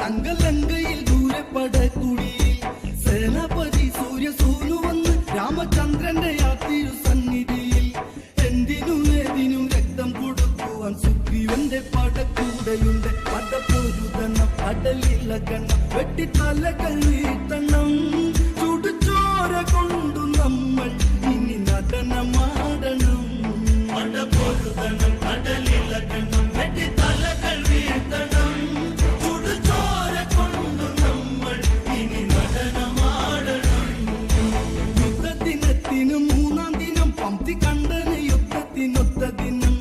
തങ്കലങ്കയിൽ ദൂരെ പടക്കുടിയിൽ സേനാപതി സൂര്യ സൂനു വന്ന് രാമചന്ദ്രന്റെ യാത്തിരു സന്നിധിയിൽ എന്തിനും ഏതിനും രക്തം കൊടുക്കുവാൻ സുഗ്രീവന്റെ പടക്കൂടെയുണ്ട്. പടപ്പൊരുതണം കടലിളകണം വെട്ടിത്തലകൾ വീഴ്ത്തണം. ചുടുചോര കൊണ്ടു നമ്മൾ ഇനി നടനമാടണം. പടപ്പൊരുതണം കടലിളകണം വെട്ടിത്തലകൾ വീഴ്ത്തണം. ചുടുചോര കൊണ്ടു നമ്മൾ ഇനി നടനമാടണം. യുദ്ധദിനത്തിന് മൂന്നാം ദിനം പംക്തി കണ്ടന് യുദ്ധത്തിനൊത്ത ദിനം.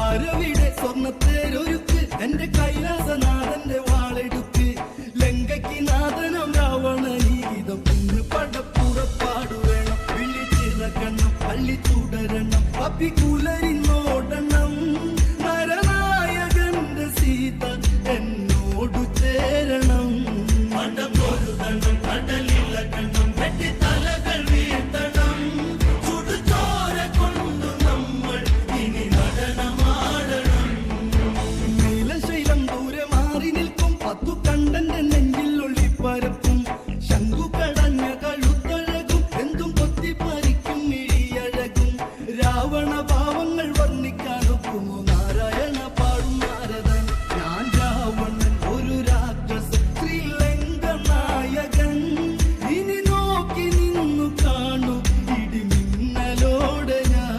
ആരവിടെ സ്വർണ്ണത്തേരൊരുക്ക് എന്റെ കൈലാസനാഥന്റെ വാളെടുക്ക്. ലങ്കയ്ക്ക് നാഥനം രാവണനീതം ഇന്ന് പടപ്പുറപ്പാടു വേണം. വിളിച്ചിറക്കണം പള്ളി തുടരണം അപ്പിക്കുലരിന്നോടണം. നരനായകന്റെ സീത എന്നോടു ചേരണം. പടപ്പൊരുതണം കടലിളകണം വെട്ടിത്തലകൾ വീഴ്ത്തണം. ചുടുചോര കൊണ്ടു നമ്മൾ ഇനി നടനമാടണം. നീലശൈലം ദൂരെ മാറി നിൽക്കും പത്തു കണ്ടന്റെ നെഞ്ചിൽ ഒളിപ്പരപ്പും. ശംഖു കടഞ്ഞ കഴുത്തഴകും എന്തും കൊത്തിപ്പറിക്കും ഇഴിയഴകും. രാവണ ഭാവങ്ങൾ വർണ്ണിക്കാനൊക്കുമോ നാരായണ പാടും നാരദൻ. ഞാൻ രാവണൻ ഒരു രാക്ഷസൻ ശ്രീലങ്ക നായകൻ. ഇനി നോക്കി നിന്നു കാണും ഇടിമിന്നലോടെ ഞാൻ.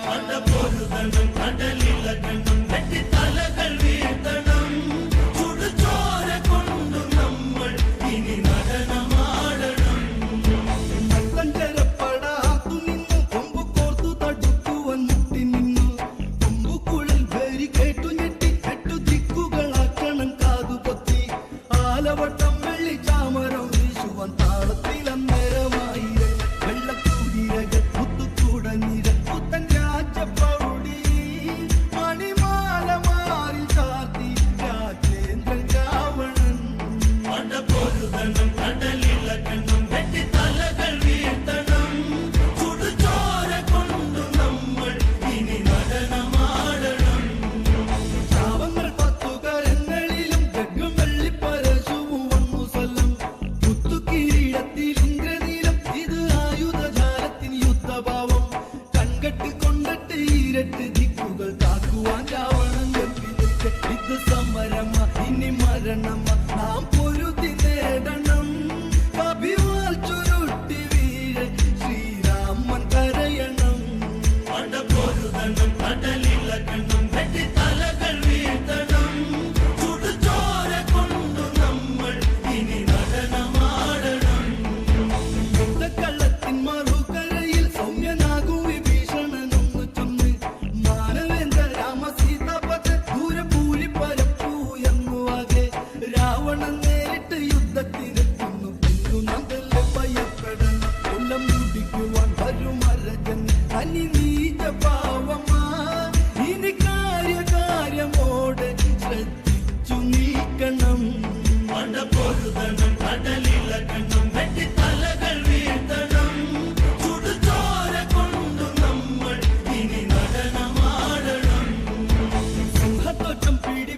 പടപ്പൊരുതണം കടലിളകണം വെട്ടിത്തലകൾ വീഴ്ത്തണം. ചുടുചോര കൊണ്ടു നമ്മൾ ഇനി നടനമാടണം. നട്ടഞ്ചരപ്പടാത്തു നിന്നു കൊമ്പു കോർത്തു തടുക്കുവാൻ മുട്ടി നിന്നു. കൊമ്പുകുഴൽ പേരി കേട്ടു ഞെട്ടി എട്ടു ദിക്കുകളാക്കണം കാതുപൊത്തി. ആലവട്ടം വെള്ളി ചാമരം വീശുവാൻ താളത്തിലന്നേരമായിരങ്ങൾ. വെള്ളക്കുതിരകൾ മുത്തുകുടനിര പുത്തൻ രാജപൗടി. മണിമാല മാറിൽ ചാർത്തി രാജേന്ദ്രൻ രാവണൻ. പടപ്പൊരുതണം കടലിളകണം വെട്ടിത്തലകൾ വീഴ്ത്തണം. ചുടുചോര കൊണ്ടു നമ്മൾ ഇനി നടനമാടണം. ശാപങ്ങൾ പത്തുകരങ്ങളിലും ജഗ്ഗം വെള്ളിപ്പരശുവും വന്നു സ്വലം. പുത്തുകിരീടത്തിൽ ഇന്ദ്രനീലം ഇത് ആയുധജാലത്തിന് യുദ്ധഭാവം. കൺകെട്ട് കൊണ്ടിട്ട് ഇരട്ട് ദിക്കുകൾ കാക്കുവാൻ രാവണൻ ഗംഭീരത്തെ. ഇത് സമരമ ഇനി മരണമ നാം